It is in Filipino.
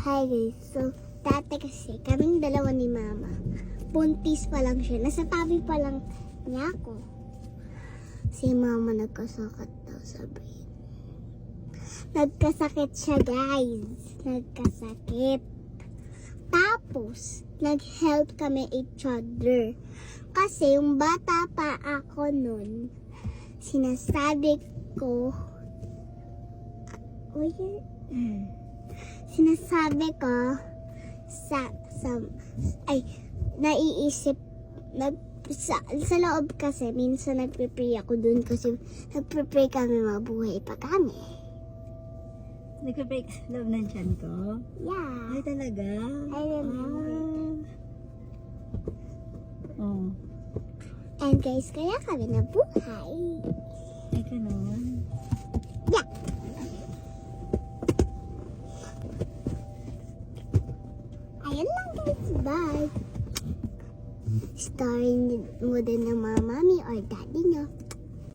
Hi guys, so dati kasi kaming dalawa ni mama. Buntis pa lang siya, nasa tabi pa lang niya ako. Si mama nagkasakit daw, sabi. Nagkasakit siya guys, nagkasakit. Tapos, nag-help kami each other. Kasi yung bata pa ako nun, sinasabi ko, naiisip, sa loob kasi, minsan nagpe-pray ako dun kasi nagpe-pray kami mabuhay pa kami. Nagpe-pray ka sa loob ng tiyan ko? Yeah. Ay, talaga? I remember. Oh. And guys, kaya kami nabuhay. Ay, ganun. Yeah. Ayun lang guys, bye. Starring mo din ng mga mommy or daddy nyo.